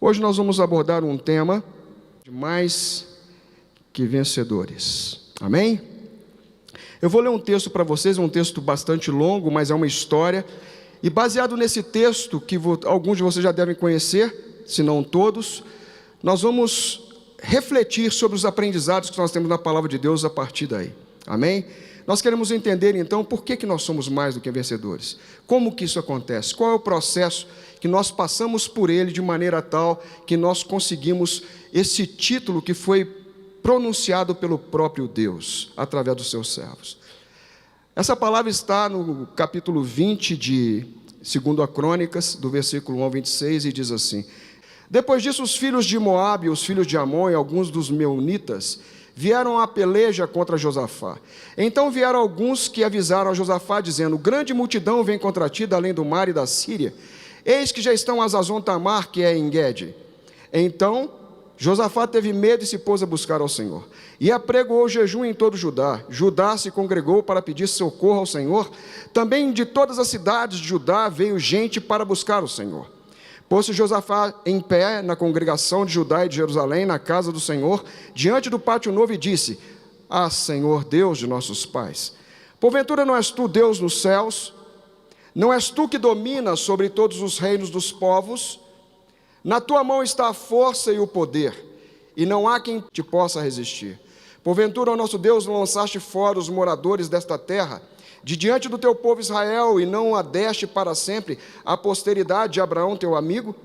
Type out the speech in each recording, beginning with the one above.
Hoje nós vamos abordar um tema de mais que vencedores. Amém? Eu vou ler um texto para vocês, um texto bastante longo, mas é uma história. E baseado nesse texto, que alguns de vocês já devem conhecer, se não todos, nós vamos refletir sobre os aprendizados que nós temos na palavra de Deus a partir daí. Amém? Nós queremos entender então por que nós somos mais do que vencedores. Como que isso acontece? Qual é o processo que nós passamos por ele de maneira tal que nós conseguimos esse título que foi pronunciado pelo próprio Deus, através dos seus servos. Essa palavra está no capítulo 20 de 2 Crônicas, do versículo 1 ao 26, e diz assim: Depois disso, os filhos de Moabe, os filhos de Amon e alguns dos meunitas vieram à peleja contra Josafá. Então vieram alguns que avisaram a Josafá, dizendo: Grande multidão vem contra ti, da além do mar e da Síria. Eis que já estão a Hazazon Tamar, que é em Gede. Então Josafá teve medo e se pôs a buscar ao Senhor. E apregoou jejum em todo Judá. Judá se congregou para pedir socorro ao Senhor. Também de todas as cidades de Judá veio gente para buscar o Senhor. Pôs-se Josafá em pé na congregação de Judá e de Jerusalém, na casa do Senhor, diante do pátio novo, e disse: Ah, Senhor, Deus de nossos pais, porventura não és tu Deus nos céus? Não és tu que dominas sobre todos os reinos dos povos? Na tua mão está a força e o poder, e não há quem te possa resistir. Porventura, ó nosso Deus, não lançaste fora os moradores desta terra, de diante do teu povo Israel, e não a deste para sempre a posteridade de Abraão, teu amigo?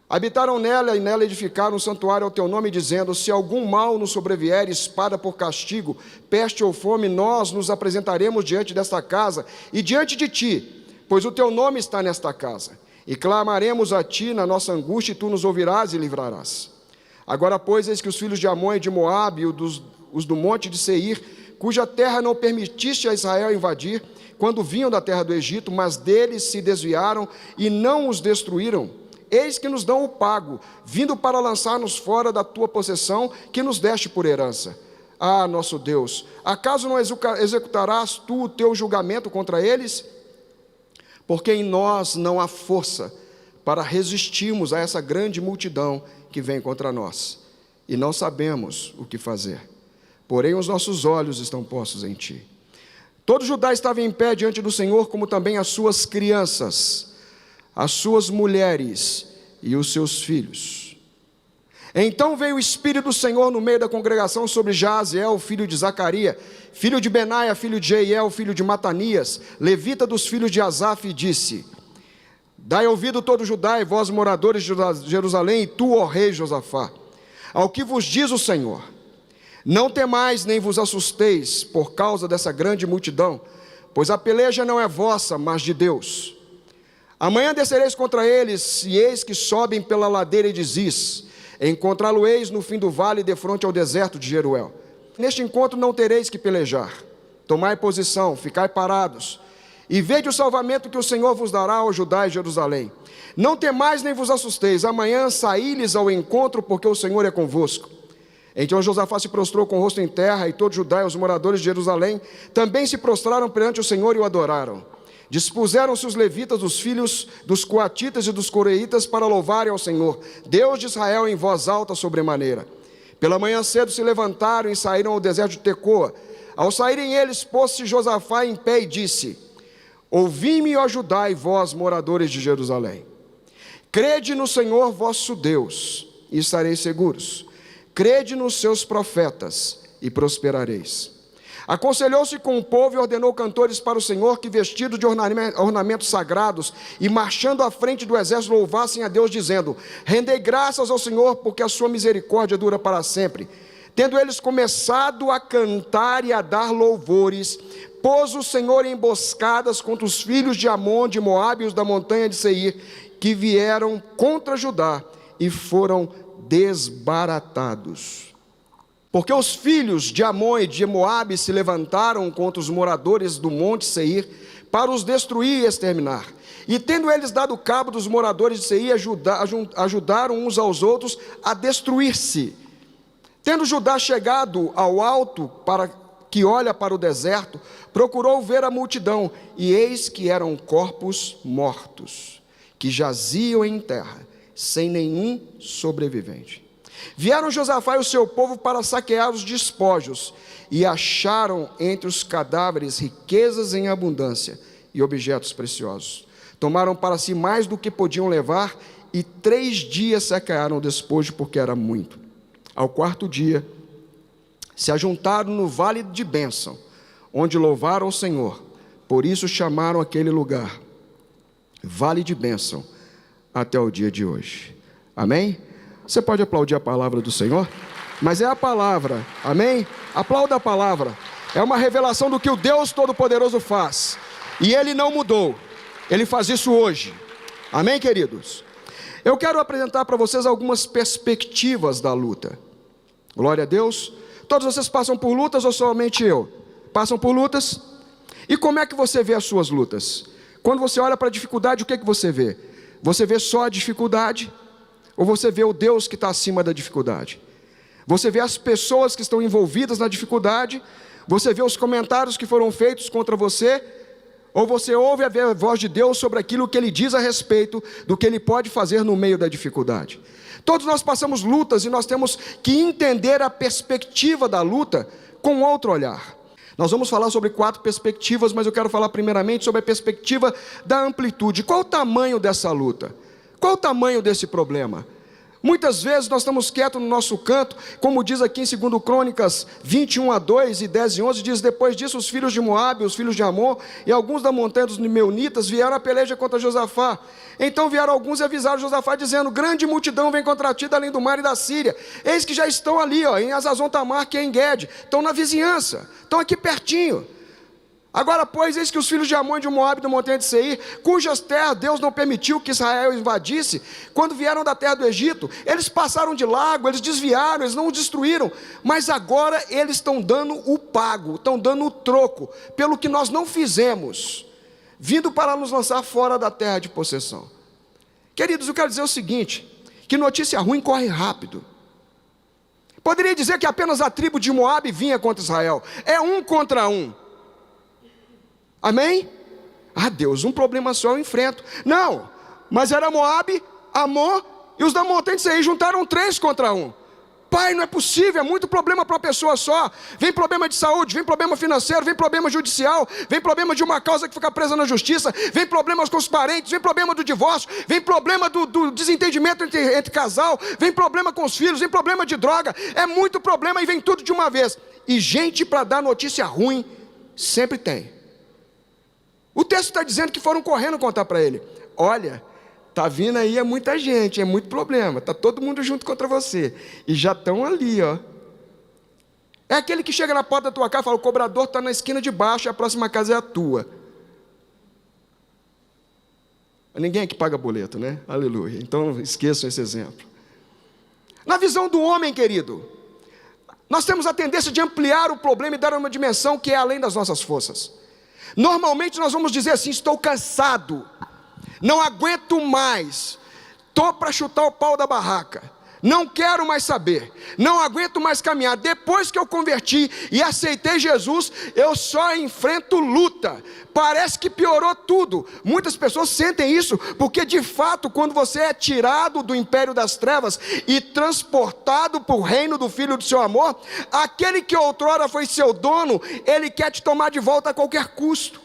Habitaram nela e nela edificaram um santuário ao teu nome, dizendo: Se algum mal nos sobrevier, espada por castigo, peste ou fome, nós nos apresentaremos diante desta casa e diante de ti, pois o teu nome está nesta casa. E clamaremos a ti na nossa angústia, e tu nos ouvirás e livrarás. Agora, pois, eis que os filhos de Amon e de Moabe, e os do monte de Seir, cuja terra não permitiste a Israel invadir, quando vinham da terra do Egito, mas deles se desviaram e não os destruíram, eis que nos dão o pago, vindo para lançar-nos fora da tua possessão, que nos deste por herança. Ah, nosso Deus, acaso não executarás tu o teu julgamento contra eles? Porque em nós não há força para resistirmos a essa grande multidão que vem contra nós, e não sabemos o que fazer. Porém, os nossos olhos estão postos em ti. Todo Judá estava em pé diante do Senhor, como também as suas crianças, as suas mulheres e os seus filhos. Então veio o Espírito do Senhor no meio da congregação sobre Jaziel, filho de Zacarias, filho de Benaia, filho de Jeiel, filho de Matanias, levita dos filhos de Asaf, e disse: Dai ouvido todo Judá e vós, moradores de Jerusalém, e tu, ó rei Josafá, ao que vos diz o Senhor: Não temais nem vos assusteis por causa dessa grande multidão, pois a peleja não é vossa, mas de Deus. Amanhã descereis contra eles, e eis que sobem pela ladeira de Ziz. Encontrá-lo-eis no fim do vale, defronte ao deserto de Jeruel. Neste encontro não tereis que pelejar. Tomai posição, ficai parados, e vede o salvamento que o Senhor vos dará ao Judá e Jerusalém. Não temais nem vos assusteis, amanhã saí-lhes ao encontro, porque o Senhor é convosco. Então Josafá se prostrou com o rosto em terra, e todo Judá e os moradores de Jerusalém também se prostraram perante o Senhor e o adoraram. Dispuseram-se os levitas, os filhos dos coatitas e dos coreitas, para louvarem ao Senhor, Deus de Israel, em voz alta sobremaneira. Pela manhã cedo se levantaram e saíram ao deserto de Tecoa. Ao saírem eles, pôs-se Josafá em pé e disse: Ouvi-me, ó Judá, e vós, moradores de Jerusalém. Crede no Senhor vosso Deus, e estareis seguros. Crede nos seus profetas, e prosperareis. Aconselhou-se com o povo e ordenou cantores para o Senhor, que, vestidos de ornamentos sagrados e marchando à frente do exército, louvassem a Deus, dizendo: Rendei graças ao Senhor, porque a sua misericórdia dura para sempre. Tendo eles começado a cantar e a dar louvores, pôs o Senhor emboscadas contra os filhos de Amon, de Moabe e os da montanha de Seir, que vieram contra Judá e foram desbaratados. Porque os filhos de Amon e de Moabe se levantaram contra os moradores do monte Seir, para os destruir e exterminar. E tendo eles dado cabo dos moradores de Seir, ajudaram uns aos outros a destruir-se. Tendo Judá chegado ao alto que olha para o deserto, procurou ver a multidão, e eis que eram corpos mortos, que jaziam em terra, sem nenhum sobrevivente. Vieram Josafá e o seu povo para saquear os despojos, e acharam entre os cadáveres riquezas em abundância e objetos preciosos. Tomaram para si mais do que podiam levar, e 3 dias saquearam o despojo, porque era muito. Ao 4º dia, se ajuntaram no vale de bênção, onde louvaram o Senhor. Por isso chamaram aquele lugar Vale de Bênção, até o dia de hoje. Amém? Você pode aplaudir a palavra do Senhor? Mas é a palavra, amém? Aplauda a palavra. É uma revelação do que o Deus Todo-Poderoso faz. E Ele não mudou. Ele faz isso hoje. Amém, queridos? Eu quero apresentar para vocês algumas perspectivas da luta. Glória a Deus. Todos vocês passam por lutas ou somente eu? Passam por lutas? E como é que você vê as suas lutas? Quando você olha para a dificuldade, o que você vê? Você vê só a dificuldade? Ou você vê o Deus que está acima da dificuldade? Você vê as pessoas que estão envolvidas na dificuldade? Você vê os comentários que foram feitos contra você? Ou você ouve a voz de Deus sobre aquilo que Ele diz a respeito do que Ele pode fazer no meio da dificuldade? Todos nós passamos lutas e nós temos que entender a perspectiva da luta com outro olhar. Nós vamos falar sobre 4 perspectivas, mas eu quero falar primeiramente sobre a perspectiva da amplitude. Qual o tamanho dessa luta? Qual o tamanho desse problema? Muitas vezes nós estamos quietos no nosso canto, como diz aqui em 2 Crônicas 21:2 e 10:11, diz: depois disso os filhos de Moabe, os filhos de Amon e alguns da montanha dos Meunitas vieram à peleja contra Josafá. Então vieram alguns e avisaram Josafá, dizendo: grande multidão vem contra ti da além do mar e da Síria. Eis que já estão ali, em Azazon Tamar, que é em Guede, estão na vizinhança, estão aqui pertinho. Agora, pois, eis que os filhos de Amon e de Moabe da montanha de Seir, cujas terras Deus não permitiu que Israel invadisse, quando vieram da terra do Egito, eles passaram de largo, eles desviaram, eles não o destruíram, mas agora eles estão dando o pago, estão dando o troco, pelo que nós não fizemos, vindo para nos lançar fora da terra de possessão. Queridos, eu quero dizer o seguinte, que notícia ruim corre rápido. Poderia dizer que apenas a tribo de Moabe vinha contra Israel, é 1 contra 1. Amém? Ah, Deus, um problema só eu enfrento. Não, mas era Moabe, Amon e os da montanha de Seir, juntaram 3 contra 1. Pai, não é possível, é muito problema para uma pessoa só. Vem problema de saúde, vem problema financeiro, vem problema judicial, vem problema de uma causa que fica presa na justiça, vem problemas com os parentes, vem problema do divórcio, vem problema do desentendimento entre casal, vem problema com os filhos, vem problema de droga, é muito problema e vem tudo de uma vez. E gente para dar notícia ruim, sempre tem. O texto está dizendo que foram correndo contar para ele: olha, está vindo aí, é muita gente, é muito problema, está todo mundo junto contra você, e já estão ali, ó. É aquele que chega na porta da tua casa e fala: o cobrador está na esquina de baixo e a próxima casa é a tua. Ninguém aqui paga boleto, né? Aleluia, então esqueçam esse exemplo. Na visão do homem, querido, nós temos a tendência de ampliar o problema e dar uma dimensão que é além das nossas forças. Normalmente nós vamos dizer assim: estou cansado, não aguento mais, estou para chutar o pau da barraca, não quero mais saber, não aguento mais caminhar. Depois que eu converti e aceitei Jesus, eu só enfrento luta, parece que piorou tudo. Muitas pessoas sentem isso, porque de fato quando você é tirado do império das trevas e transportado para o reino do Filho do seu amor, aquele que outrora foi seu dono, ele quer te tomar de volta a qualquer custo.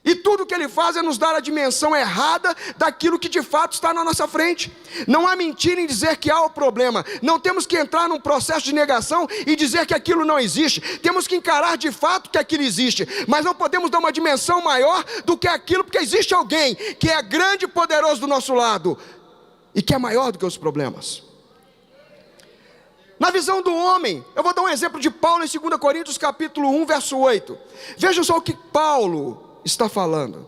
E tudo que ele faz é nos dar a dimensão errada daquilo que de fato está na nossa frente. Não há mentira em dizer que há o problema. Não temos que entrar num processo de negação e dizer que aquilo não existe. Temos que encarar de fato que aquilo existe. Mas não podemos dar uma dimensão maior do que aquilo, porque existe alguém que é grande e poderoso do nosso lado e que é maior do que os problemas. Na visão do homem, eu vou dar um exemplo de Paulo em 2 Coríntios capítulo 1, verso 8. Vejam só o que Paulo está falando.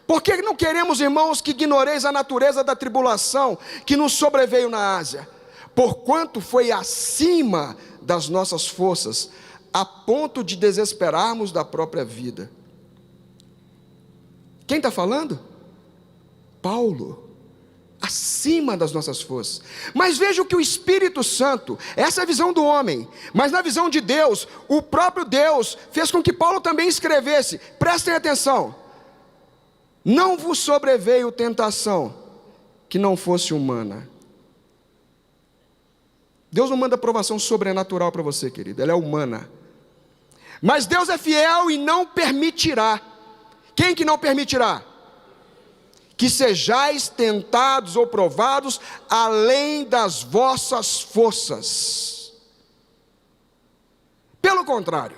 Porque não queremos, irmãos, que ignoreis a natureza da tribulação que nos sobreveio na Ásia, porquanto foi acima das nossas forças, a ponto de desesperarmos da própria vida. Quem está falando? Paulo. Acima das nossas forças. Mas veja o que o Espírito Santo, essa é a visão do homem, mas na visão de Deus, o próprio Deus fez com que Paulo também escrevesse. Prestem atenção: não vos sobreveio tentação que não fosse humana. Deus não manda provação sobrenatural para você, querido, ela é humana. Mas Deus é fiel e não permitirá. Quem que não permitirá? Que sejais tentados ou provados além das vossas forças. Pelo contrário,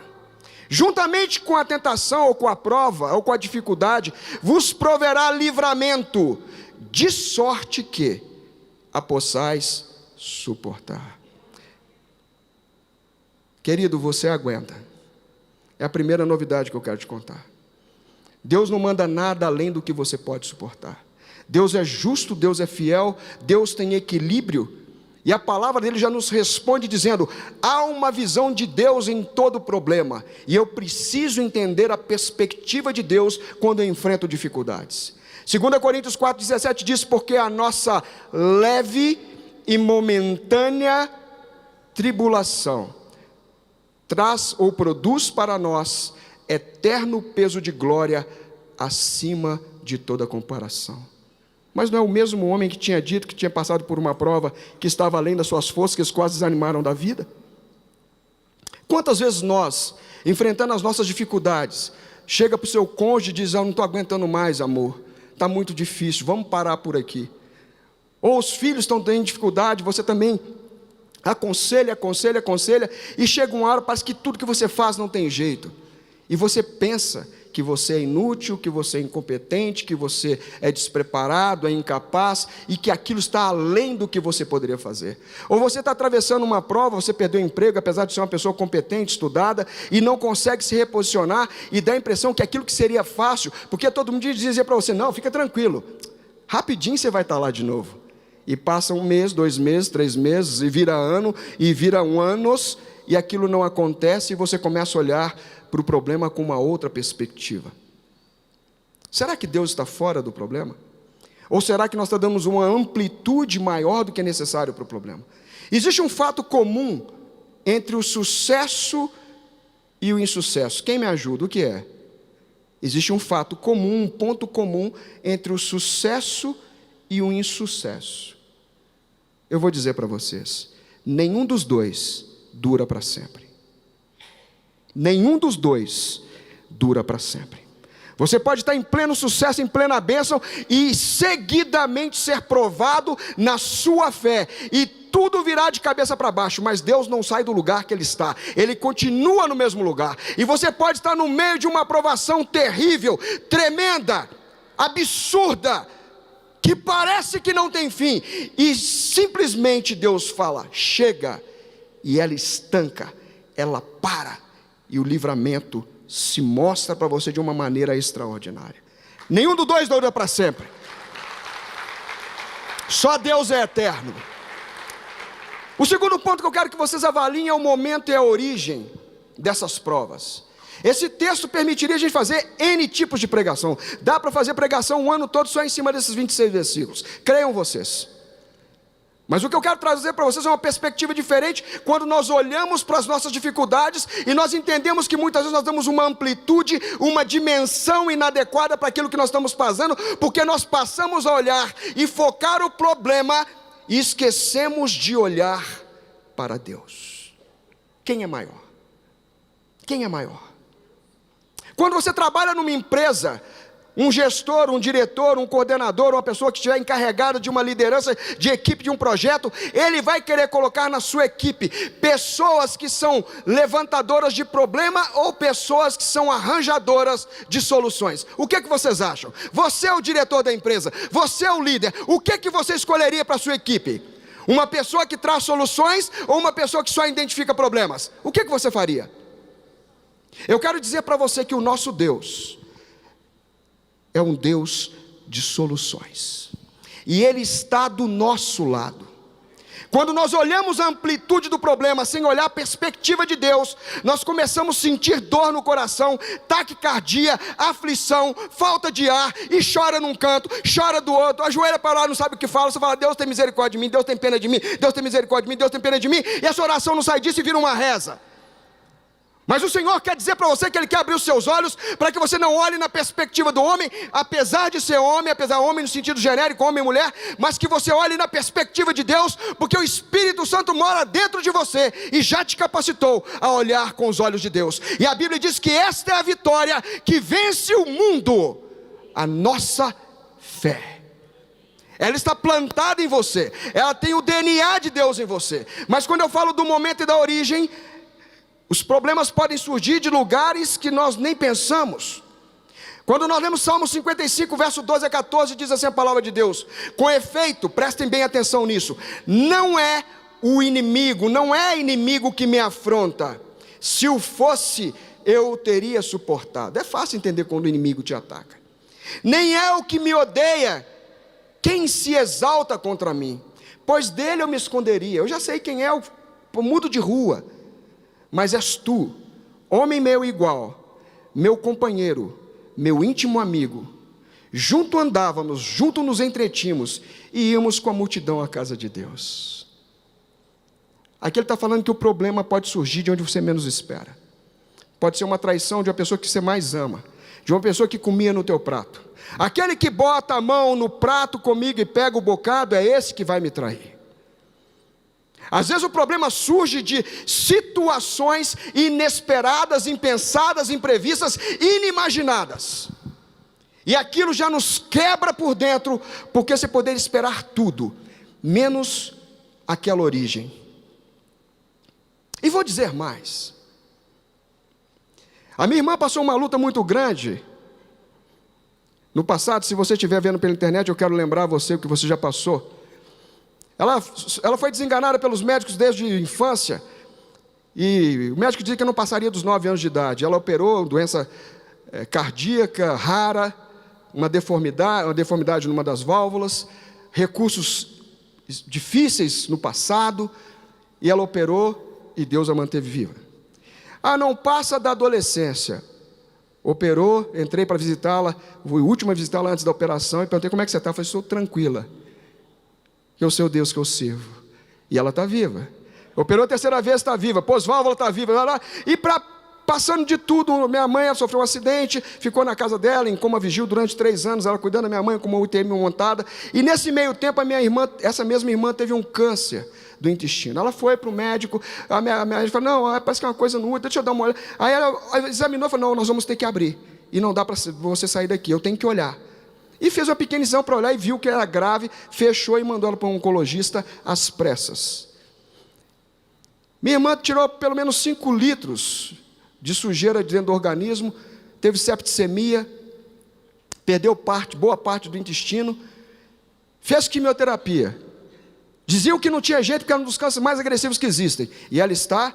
juntamente com a tentação ou com a prova ou com a dificuldade, vos proverá livramento, de sorte que a possais suportar. Querido, você aguenta. É a primeira novidade que eu quero te contar. Deus não manda nada além do que você pode suportar. Deus é justo, Deus é fiel, Deus tem equilíbrio. E a palavra dele já nos responde dizendo: há uma visão de Deus em todo problema. E eu preciso entender a perspectiva de Deus quando eu enfrento dificuldades. 2 Coríntios 4,17 diz: porque a nossa leve e momentânea tribulação traz ou produz para nós eterno peso de glória acima de toda comparação. Mas não é o mesmo homem que tinha dito que tinha passado por uma prova que estava além das suas forças, que quase desanimaram da vida? Quantas vezes nós, enfrentando as nossas dificuldades, chega para o seu cônjuge e diz: eu não estou aguentando mais, amor, está muito difícil, vamos parar por aqui. Ou os filhos estão tendo dificuldade, você também aconselha, e chega uma hora, parece que tudo que você faz não tem jeito, e você pensa que você é inútil, que você é incompetente, que você é despreparado, é incapaz, e que aquilo está além do que você poderia fazer. Ou você está atravessando uma prova, você perdeu o emprego, apesar de ser uma pessoa competente, estudada, e não consegue se reposicionar, e dá a impressão que aquilo que seria fácil, porque todo mundo dizia para você: não, fica tranquilo, rapidinho você vai estar lá de novo. E passa 1 mês, 2 meses, 3 meses, e vira ano, e vira anos, e aquilo não acontece, e você começa a olhar para o problema com uma outra perspectiva. Será que Deus está fora do problema? Ou será que nós damos uma amplitude maior do que é necessário para o problema? Existe um fato comum entre o sucesso e o insucesso. Quem me ajuda? O que é? Existe um fato comum, um ponto comum entre o sucesso e o insucesso. Eu vou dizer para vocês: nenhum dos dois dura para sempre. Nenhum dos dois dura para sempre. Você pode estar em pleno sucesso, em plena bênção, e seguidamente ser provado na sua fé, e tudo virá de cabeça para baixo, mas Deus não sai do lugar que Ele está, Ele continua no mesmo lugar. E você pode estar no meio de uma provação terrível, tremenda, absurda, que parece que não tem fim, e simplesmente Deus fala: chega, e ela estanca, ela para, e o livramento se mostra para você de uma maneira extraordinária. Nenhum dos dois dura para sempre. Só Deus é eterno. O segundo ponto que eu quero que vocês avaliem é o momento e a origem dessas provas. Esse texto permitiria a gente fazer N tipos de pregação. Dá para fazer pregação um ano todo só em cima desses 26 versículos. Creiam vocês. Mas o que eu quero trazer para vocês é uma perspectiva diferente quando nós olhamos para as nossas dificuldades e nós entendemos que muitas vezes nós damos uma amplitude, uma dimensão inadequada para aquilo que nós estamos passando, porque nós passamos a olhar e focar o problema e esquecemos de olhar para Deus. Quem é maior? Quem é maior? Quando você trabalha numa empresa, um gestor, um diretor, um coordenador, uma pessoa que estiver encarregada de uma liderança de equipe de um projeto, ele vai querer colocar na sua equipe pessoas que são levantadoras de problema ou pessoas que são arranjadoras de soluções. O que vocês acham? Você é o diretor da empresa, você é o líder, o que você escolheria para a sua equipe? Uma pessoa que traz soluções ou uma pessoa que só identifica problemas? O que você faria? Eu quero dizer para você que o nosso Deus é um Deus de soluções, e Ele está do nosso lado. Quando nós olhamos a amplitude do problema sem olhar a perspectiva de Deus, nós começamos a sentir dor no coração, taquicardia, aflição, falta de ar, e chora num canto, chora do outro, ajoelha para lá, não sabe o que fala. Você fala: Deus tem misericórdia de mim, Deus tem pena de mim, Deus tem misericórdia de mim, Deus tem pena de mim, e essa oração não sai disso e vira uma reza. Mas o Senhor quer dizer para você que Ele quer abrir os seus olhos, para que você não olhe na perspectiva do homem, apesar de ser homem, apesar de homem no sentido genérico, homem e mulher, mas que você olhe na perspectiva de Deus, porque o Espírito Santo mora dentro de você, e já te capacitou a olhar com os olhos de Deus. E a Bíblia diz que esta é a vitória que vence o mundo, a nossa fé. Ela está plantada em você, ela tem o DNA de Deus em você. Mas quando eu falo do momento e da origem, os problemas podem surgir de lugares que nós nem pensamos. Quando nós lemos Salmo 55, verso 12 a 14, diz assim a palavra de Deus: com efeito, prestem bem atenção nisso, não é o inimigo, não é inimigo que me afronta. Se o fosse, eu o teria suportado. É fácil entender quando o inimigo te ataca. Nem é o que me odeia quem se exalta contra mim, pois dele eu me esconderia. Eu já sei quem é, o mudo de rua. Mas és tu, homem meu igual, meu companheiro, meu íntimo amigo. Junto andávamos, junto nos entretínhamos, e íamos com a multidão à casa de Deus. Aqui ele está falando que o problema pode surgir de onde você menos espera. Pode ser uma traição de uma pessoa que você mais ama, de uma pessoa que comia no teu prato. Aquele que bota a mão no prato comigo e pega o bocado, é esse que vai me trair. Às vezes o problema surge de situações inesperadas, impensadas, imprevistas, inimaginadas. E aquilo já nos quebra por dentro, porque você poderia esperar tudo, menos aquela origem. E vou dizer mais. A minha irmã passou uma luta muito grande no passado. Se você estiver vendo pela internet, eu quero lembrar você o que você já passou. Ela foi desenganada pelos médicos desde a infância, e o médico dizia que não passaria dos 9 anos de idade. Ela operou doença cardíaca rara, uma deformidade numa das válvulas, recursos difíceis no passado, e ela operou e Deus a manteve viva. Não passa da adolescência. Operou, entrei para visitá-la, fui a última a visitá-la antes da operação, e perguntei: como é que você está? Ela falou: estou tranquila, que é o seu Deus que eu sirvo. E ela está viva. Operou a terceira vez, está viva. Pôs válvula, está viva. E passando de tudo, minha mãe sofreu um acidente, ficou na casa dela, em coma vigil durante 3 anos, ela cuidando da minha mãe com uma UTI montada. E nesse meio tempo, essa mesma irmã teve um câncer do intestino. Ela foi para o médico, a minha médica falou: não, parece que é uma coisa no útero, deixa eu dar uma olhada. Aí ela examinou e falou: não, nós vamos ter que abrir. E não dá para você sair daqui, eu tenho que olhar. E fez uma pequena exame para olhar e viu que era grave, fechou e mandou ela para um oncologista às pressas. Minha irmã tirou pelo menos 5 litros de sujeira de dentro do organismo, teve septicemia, perdeu boa parte do intestino, fez quimioterapia. Diziam que não tinha jeito porque era um dos cânceres mais agressivos que existem. E ela está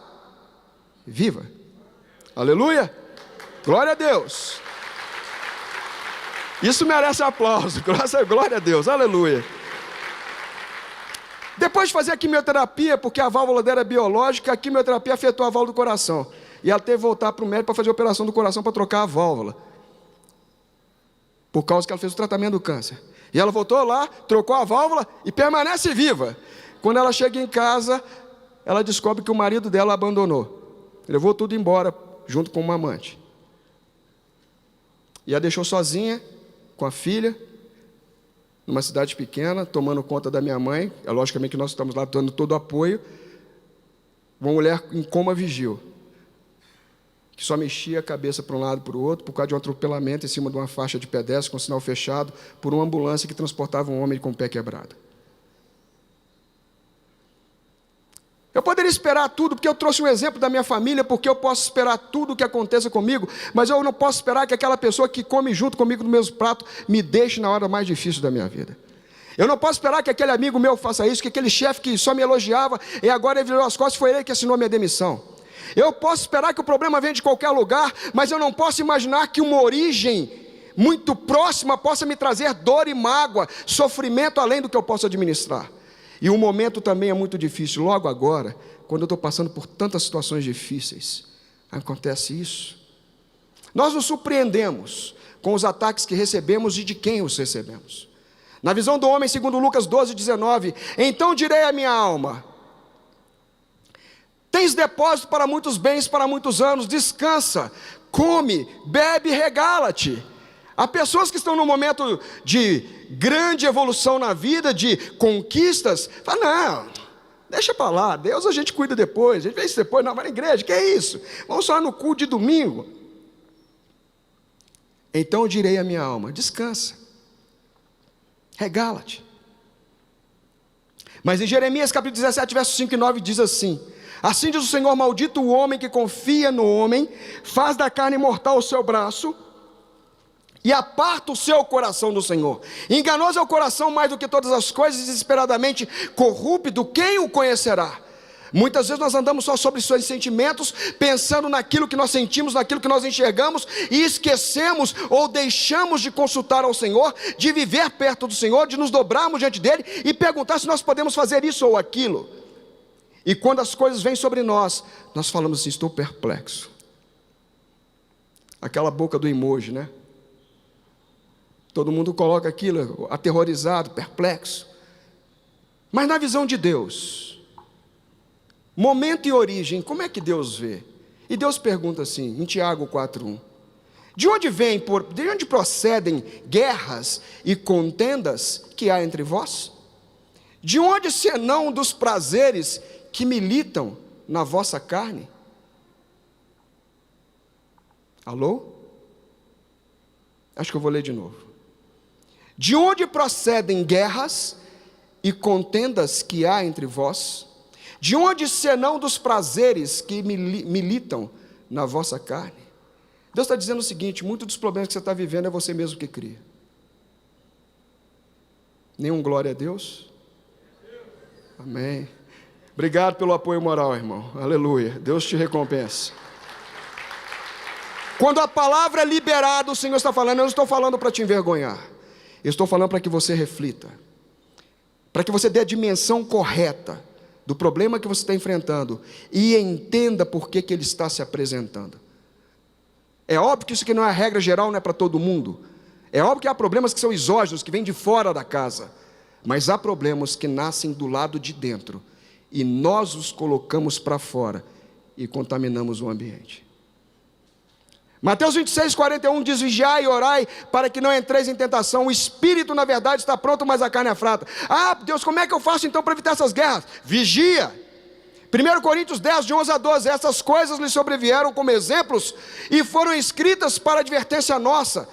viva. Aleluia! Glória a Deus! Isso merece aplauso, glória a Deus, aleluia. Depois de fazer a quimioterapia, porque a válvula dela é biológica, a quimioterapia afetou a válvula do coração. E ela teve que voltar para o médico para fazer a operação do coração para trocar a válvula. Por causa que ela fez o tratamento do câncer. E ela voltou lá, trocou a válvula e permanece viva. Quando ela chega em casa, ela descobre que o marido dela a abandonou. Levou tudo embora, junto com uma amante. E a deixou sozinha, com a filha, numa cidade pequena, tomando conta da minha mãe. Logicamente que nós estamos lá dando todo o apoio. Uma mulher em coma vigil, que só mexia a cabeça para um lado e para o outro, por causa de um atropelamento em cima de uma faixa de pedestre com sinal fechado, por uma ambulância que transportava um homem com o pé quebrado. Eu poderia esperar tudo, porque eu trouxe um exemplo da minha família, porque eu posso esperar tudo o que aconteça comigo, mas eu não posso esperar que aquela pessoa que come junto comigo no mesmo prato me deixe na hora mais difícil da minha vida. Eu não posso esperar que aquele amigo meu faça isso, que aquele chefe que só me elogiava e agora ele virou as costas, foi ele que assinou a minha demissão. Eu posso esperar que o problema venha de qualquer lugar, mas eu não posso imaginar que uma origem muito próxima possa me trazer dor e mágoa, sofrimento além do que eu posso administrar. E o momento também é muito difícil. Logo agora, quando eu estou passando por tantas situações difíceis, acontece isso. Nós nos surpreendemos com os ataques que recebemos e de quem os recebemos. Na visão do homem, segundo Lucas 12:19, então direi à minha alma: tem tens depósito para muitos bens, para muitos anos, descansa, come, bebe, regala-te. Há pessoas que estão num momento de grande evolução na vida, de conquistas, falam, não, deixa para lá, Deus a gente cuida depois, a gente vê isso depois, não, vai na igreja, que é isso? Vamos só no culto de domingo. Então eu direi à minha alma, descansa, regala-te. Mas em Jeremias capítulo 17, versos 5 e 9 diz assim: assim diz o Senhor, maldito o homem que confia no homem, faz da carne mortal o seu braço, e aparta o seu coração do Senhor. Enganoso é o coração mais do que todas as coisas, desesperadamente corrupto, quem o conhecerá? Muitas vezes nós andamos só sobre seus sentimentos, pensando naquilo que nós sentimos, naquilo que nós enxergamos, e esquecemos ou deixamos de consultar ao Senhor, de viver perto do Senhor, de nos dobrarmos diante dEle, e perguntar se nós podemos fazer isso ou aquilo. E quando as coisas vêm sobre nós, nós falamos assim, estou perplexo. Aquela boca do emoji, né? Todo mundo coloca aquilo, aterrorizado, perplexo. Mas na visão de Deus, momento e origem, como é que Deus vê? E Deus pergunta assim, em Tiago 4:1, de onde procedem guerras e contendas que há entre vós? De onde senão dos prazeres que militam na vossa carne? Alô? Acho que eu vou ler de novo. De onde procedem guerras e contendas que há entre vós? De onde senão dos prazeres que militam na vossa carne? Deus está dizendo o seguinte, muitos dos problemas que você está vivendo é você mesmo que cria. Nenhum glória a Deus? Amém. Obrigado pelo apoio moral, irmão. Aleluia. Deus te recompensa. Quando a palavra é liberada, o Senhor está falando, eu não estou falando para te envergonhar. Eu estou falando para que você reflita. Para que você dê a dimensão correta do problema que você está enfrentando e entenda por que ele está se apresentando. É óbvio que isso aqui não é a regra geral, não é para todo mundo. É óbvio que há problemas que são exógenos, que vêm de fora da casa. Mas há problemas que nascem do lado de dentro. E nós os colocamos para fora e contaminamos o ambiente. Mateus 26:41 diz, vigiai e orai para que não entreis em tentação. O espírito na verdade está pronto, mas a carne é fraca. Ah, Deus, como é que eu faço então para evitar essas guerras? Vigia. 1 Coríntios 10, de 11 a 12, essas coisas lhe sobrevieram como exemplos e foram escritas para advertência nossa,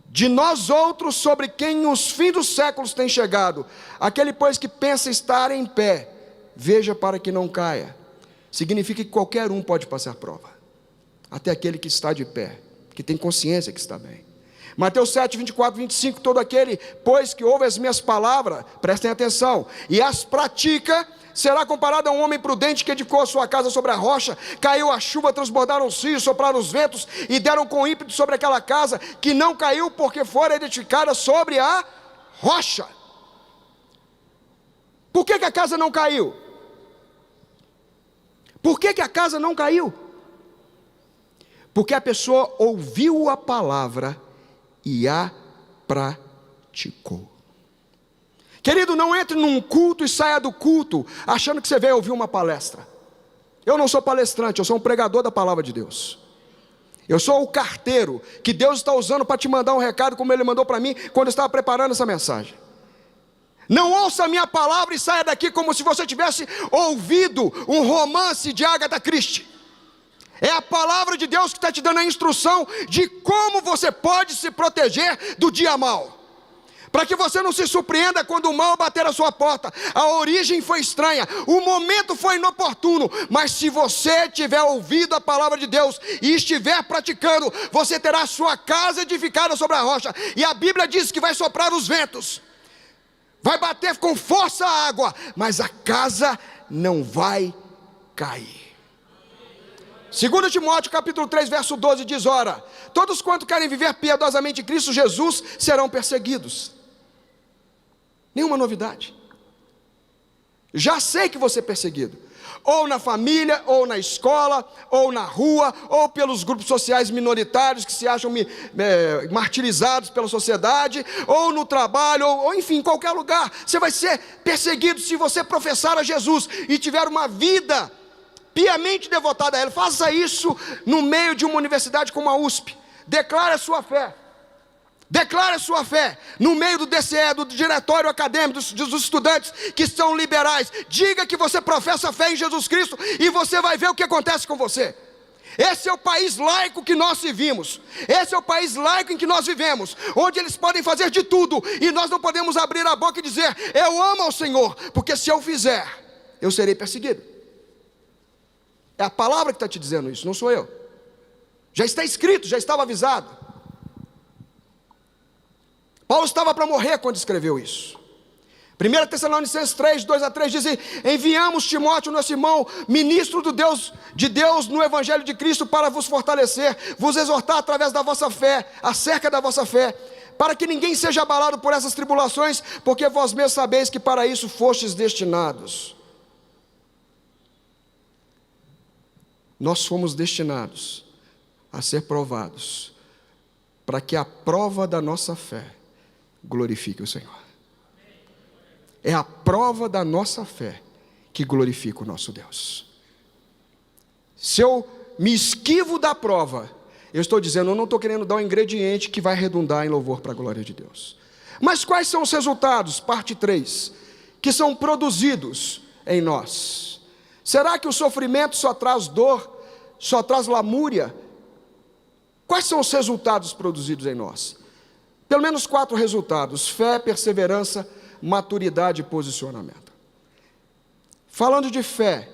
de nós outros, sobre quem os fins dos séculos têm chegado. Aquele, pois, que pensa estar em pé, veja para que não caia. Significa que qualquer um pode passar prova. Até aquele que está de pé, que tem consciência que está bem. Mateus 7, 24, 25, todo aquele, pois, que ouve as minhas palavras, prestem atenção, e as pratica, será comparado a um homem prudente que edificou a sua casa sobre a rocha, caiu a chuva, transbordaram os rios, sopraram os ventos, e deram com ímpeto sobre aquela casa, que não caiu, porque fora edificada sobre a rocha. Por que a casa não caiu? Por que a casa não caiu? Porque a pessoa ouviu a palavra e a praticou. Querido, não entre num culto e saia do culto achando que você veio ouvir uma palestra. Eu não sou palestrante, eu sou um pregador da palavra de Deus. Eu sou o carteiro que Deus está usando para te mandar um recado, como Ele mandou para mim quando eu estava preparando essa mensagem. Não ouça a minha palavra e saia daqui como se você tivesse ouvido um romance de Agatha Christie. É a palavra de Deus que está te dando a instrução de como você pode se proteger do dia mau. Para que você não se surpreenda quando o mal bater a sua porta. A origem foi estranha, o momento foi inoportuno, mas se você tiver ouvido a palavra de Deus e estiver praticando, você terá a sua casa edificada sobre a rocha. E a Bíblia diz que vai soprar os ventos, vai bater com força a água, mas a casa não vai cair. 2 Timóteo capítulo 3, verso 12 diz, ora, todos quanto querem viver piedosamente em Cristo Jesus serão perseguidos. Nenhuma novidade. Já sei que você é perseguido, ou na família, ou na escola, ou na rua, ou pelos grupos sociais minoritários que se acham martirizados pela sociedade, ou no trabalho, ou enfim, em qualquer lugar. Você vai ser perseguido se você professar a Jesus e tiver uma vida piamente devotada a ela. Faça isso no meio de uma universidade como a USP. Declare a sua fé. Declare a sua fé no meio do DCE, do diretório acadêmico, dos estudantes que são liberais. Diga que você professa a fé em Jesus Cristo e você vai ver o que acontece com você. Esse é o país laico que nós vivemos. Esse é o país laico em que nós vivemos, onde eles podem fazer de tudo e nós não podemos abrir a boca e dizer: eu amo ao Senhor, porque se eu fizer, eu serei perseguido. É a palavra que está te dizendo isso, não sou eu. Já está escrito, já estava avisado. Paulo estava para morrer quando escreveu isso. 1 Tessalonicenses 3, 2-3 diz: enviamos Timóteo, nosso irmão, ministro de Deus no Evangelho de Cristo, para vos fortalecer, vos exortar através da vossa fé, acerca da vossa fé, para que ninguém seja abalado por essas tribulações, porque vós mesmos sabeis que para isso fostes destinados. Nós fomos destinados a ser provados, para que a prova da nossa fé glorifique o Senhor. É a prova da nossa fé que glorifica o nosso Deus. Se eu me esquivo da prova, eu estou dizendo, eu não estou querendo dar um ingrediente que vai redundar em louvor para a glória de Deus. Mas quais são os resultados? Parte 3, que são produzidos em nós. Será que o sofrimento só traz dor, só traz lamúria? Quais são os resultados produzidos em nós? Pelo menos 4 resultados: fé, perseverança, maturidade e posicionamento. Falando de fé,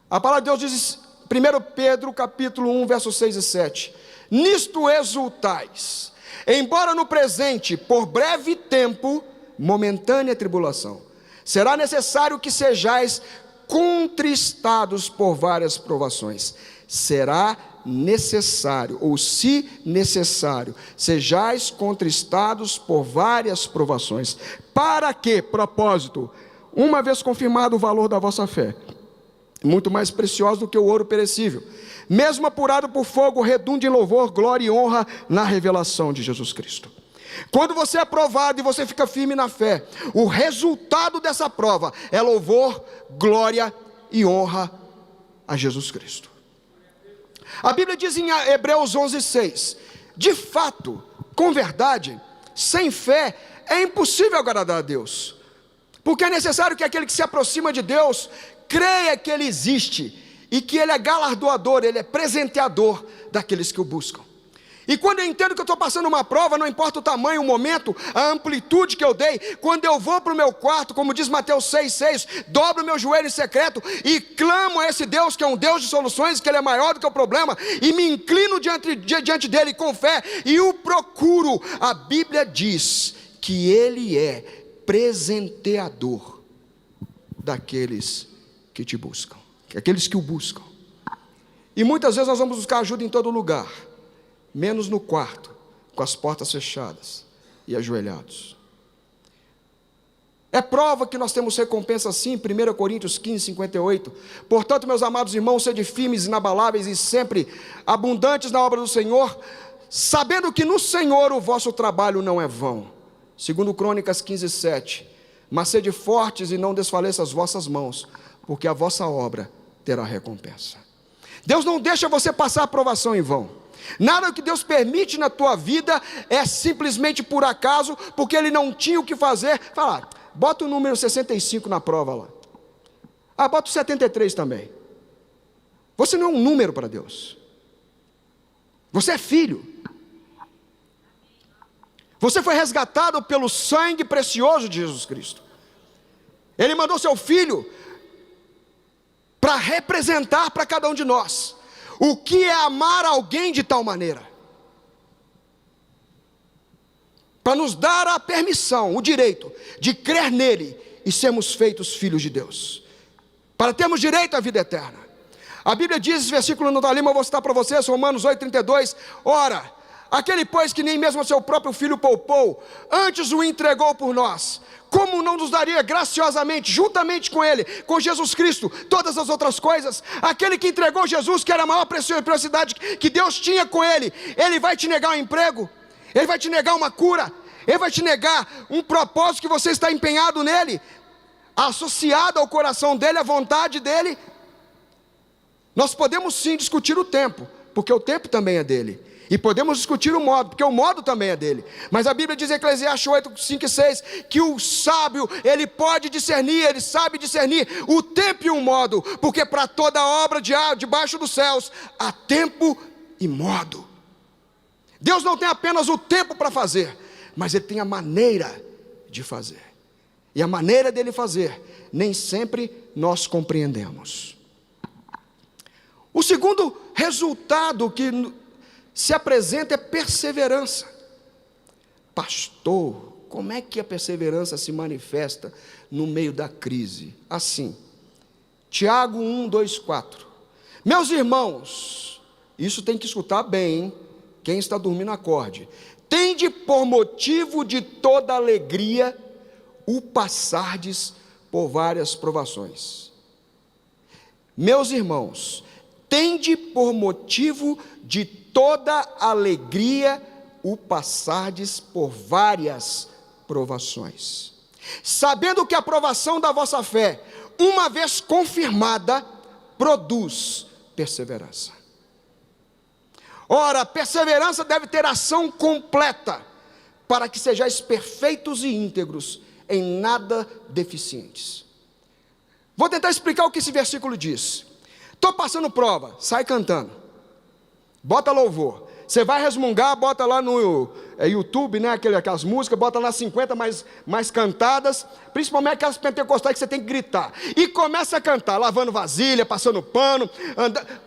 a palavra de Deus diz, 1 Pedro capítulo 1, versos 6 e 7: nisto exultais, embora no presente, por breve tempo, momentânea tribulação, será necessário que sejais contristados por várias provações. Será necessário, ou se necessário, sejais contristados por várias provações. Para que propósito? Uma vez confirmado o valor da vossa fé, muito mais preciosa do que o ouro perecível, mesmo apurado por fogo, redunde em louvor, glória e honra na revelação de Jesus Cristo. Quando você é provado e você fica firme na fé, o resultado dessa prova é louvor, glória e honra a Jesus Cristo. A Bíblia diz em Hebreus 11:6: de fato, com verdade, sem fé é impossível agradar a Deus, porque é necessário que aquele que se aproxima de Deus creia que Ele existe e que Ele é galardoador, Ele é presenteador daqueles que o buscam. E quando eu entendo que eu estou passando uma prova, não importa o tamanho, o momento, a amplitude que eu dei, quando eu vou para o meu quarto, como diz Mateus 6,6, dobro o meu joelho em secreto e clamo a esse Deus que é um Deus de soluções, que Ele é maior do que o problema, e me inclino diante dEle com fé e o procuro. A Bíblia diz que Ele é presenteador daqueles que te buscam, aqueles que o buscam. E muitas vezes nós vamos buscar ajuda em todo lugar, menos no quarto, com as portas fechadas e ajoelhados. É prova que nós temos recompensa sim. 1 Coríntios 15:58. Portanto, meus amados irmãos, sede firmes, inabaláveis e sempre abundantes na obra do Senhor, sabendo que no Senhor o vosso trabalho não é vão. 2 Crônicas 15:7. Mas sede fortes e não desfaleça as vossas mãos, porque a vossa obra terá recompensa. Deus não deixa você passar a provação em vão. Nada que Deus permite na tua vida é simplesmente por acaso, porque Ele não tinha o que fazer. Fala, bota o número 65 na prova lá. Bota o 73 também. Você não é um número para Deus. Você é filho. Você foi resgatado pelo sangue precioso de Jesus Cristo. Ele mandou seu filho para representar para cada um de nós o que é amar alguém de tal maneira, para nos dar a permissão, o direito de crer nele e sermos feitos filhos de Deus, para termos direito à vida eterna. A Bíblia diz, esse versículo não está ali, mas eu vou citar para vocês, Romanos 8:32, ora, aquele pois que nem mesmo a seu próprio filho poupou, antes o entregou por nós, como não nos daria graciosamente, juntamente com Ele, com Jesus Cristo, todas as outras coisas? Aquele que entregou Jesus, que era a maior preciosidade que Deus tinha com Ele, Ele vai te negar um emprego? Ele vai te negar uma cura? Ele vai te negar um propósito que você está empenhado nele, associado ao coração dEle, à vontade dEle? Nós podemos sim discutir o tempo, porque o tempo também é dele. E podemos discutir o modo, porque o modo também é dele. Mas a Bíblia diz em Eclesiastes 8, 5 e 6, que o sábio, ele pode discernir, ele sabe discernir o tempo e o modo, porque para toda obra debaixo dos céus, há tempo e modo. Deus não tem apenas o tempo para fazer, mas ele tem a maneira de fazer. E a maneira dele fazer, nem sempre nós compreendemos. O segundo resultado que se apresenta é perseverança. Pastor, como é que a perseverança se manifesta no meio da crise? Assim, Tiago 1, 2, 4. Meus irmãos, isso tem que escutar bem, hein? Quem está dormindo acorde. Tende por motivo de toda alegria o passardes por várias provações. Meus irmãos, tende por motivo de toda alegria o passardes por várias provações, sabendo que a provação da vossa fé, uma vez confirmada, produz perseverança. Ora, a perseverança deve ter ação completa, para que sejais perfeitos e íntegros, em nada deficientes. Vou tentar explicar o que esse versículo diz. Estou passando prova, sai cantando, bota louvor. Você vai resmungar, bota lá no YouTube, né, aquelas músicas, bota lá 50 mais cantadas, principalmente aquelas pentecostais que você tem que gritar. E começa a cantar, lavando vasilha, passando pano,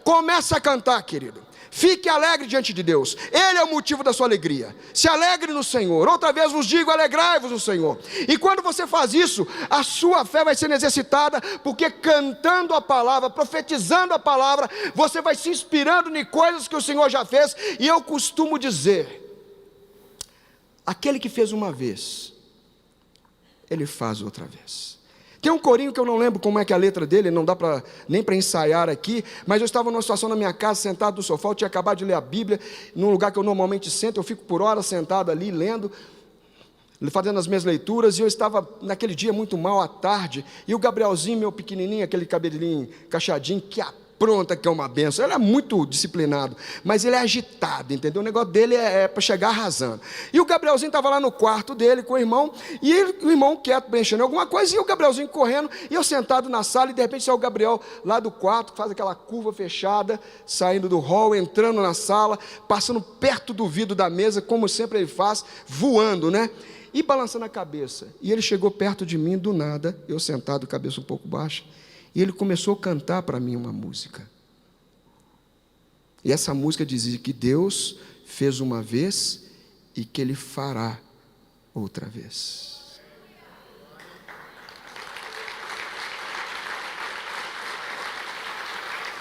começa a cantar, querido. Fique alegre diante de Deus, Ele é o motivo da sua alegria. Se alegre no Senhor. Outra vez vos digo, alegrai-vos no Senhor. E quando você faz isso, a sua fé vai ser exercitada, porque cantando a palavra, profetizando a palavra, você vai se inspirando em coisas que o Senhor já fez. E eu costumo dizer, aquele que fez uma vez, Ele faz outra vez. Tem um corinho que eu não lembro como é que é a letra dele, não dá nem para ensaiar aqui, mas eu estava numa situação na minha casa, sentado no sofá, eu tinha acabado de ler a Bíblia, num lugar que eu normalmente sento, eu fico por horas sentado ali, lendo, fazendo as minhas leituras, e eu estava naquele dia muito mal, à tarde, e o Gabrielzinho, meu pequenininho, aquele cabelinho cachadinho, que apronta, que é uma benção, ele é muito disciplinado, mas ele é agitado, entendeu? O negócio dele é para chegar arrasando. E o Gabrielzinho estava lá no quarto dele com o irmão, e o irmão quieto, mexendo em alguma coisa, e o Gabrielzinho correndo, e eu sentado na sala, e de repente sai o Gabriel lá do quarto, faz aquela curva fechada, saindo do hall, entrando na sala, passando perto do vidro da mesa, como sempre ele faz, voando, né? E balançando a cabeça. E ele chegou perto de mim do nada, eu sentado, cabeça um pouco baixa, e ele começou a cantar para mim uma música. E essa música dizia que Deus fez uma vez e que Ele fará outra vez.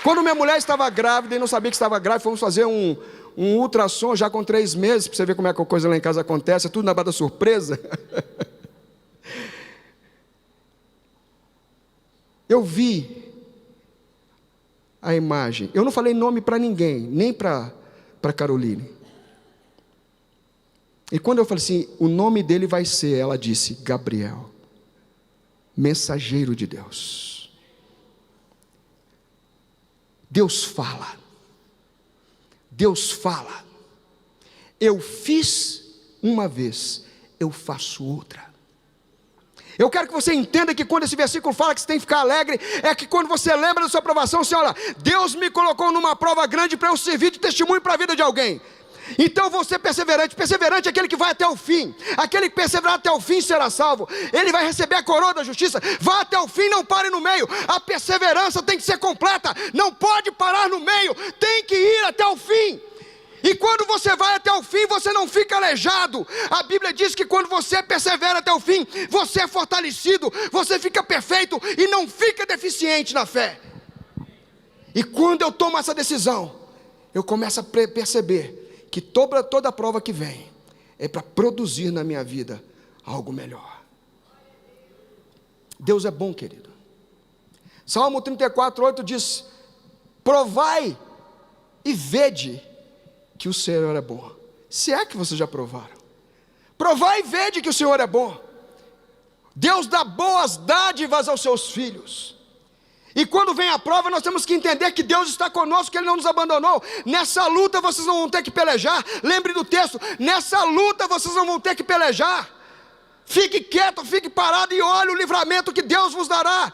Quando minha mulher estava grávida e não sabia que estava grávida, fomos fazer um ultrassom já com 3 meses, para você ver como é que a coisa lá em casa acontece, é tudo na base da surpresa. Eu vi a imagem, eu não falei nome para ninguém, nem para Caroline. E quando eu falei assim, o nome dele vai ser, ela disse, Gabriel, mensageiro de Deus. Deus fala, Deus fala, eu fiz uma vez, eu faço outra. Eu quero que você entenda que quando esse versículo fala que você tem que ficar alegre, é que quando você lembra da sua provação, você olha, Deus me colocou numa prova grande para eu servir de testemunho para a vida de alguém. Então você é perseverante. Perseverante é aquele que vai até o fim. Aquele que perseverar até o fim será salvo. Ele vai receber a coroa da justiça. Vá até o fim, não pare no meio. A perseverança tem que ser completa, não pode parar no meio, tem que ir até o fim. E quando você vai até o fim, você não fica aleijado. A Bíblia diz que quando você persevera até o fim, você é fortalecido, você fica perfeito e não fica deficiente na fé. E quando eu tomo essa decisão, eu começo a perceber que toda prova que vem é para produzir na minha vida algo melhor. Deus é bom, querido. Salmo 34:8 diz: provai e vede que o Senhor é bom. Se é que vocês já provaram, provai e vede que o Senhor é bom. Deus dá boas dádivas aos seus filhos. E quando vem a prova, nós temos que entender que Deus está conosco, que Ele não nos abandonou. Nessa luta vocês não vão ter que pelejar. Lembre do texto, nessa luta vocês não vão ter que pelejar. Fique quieto, fique parado e olhe o livramento que Deus vos dará.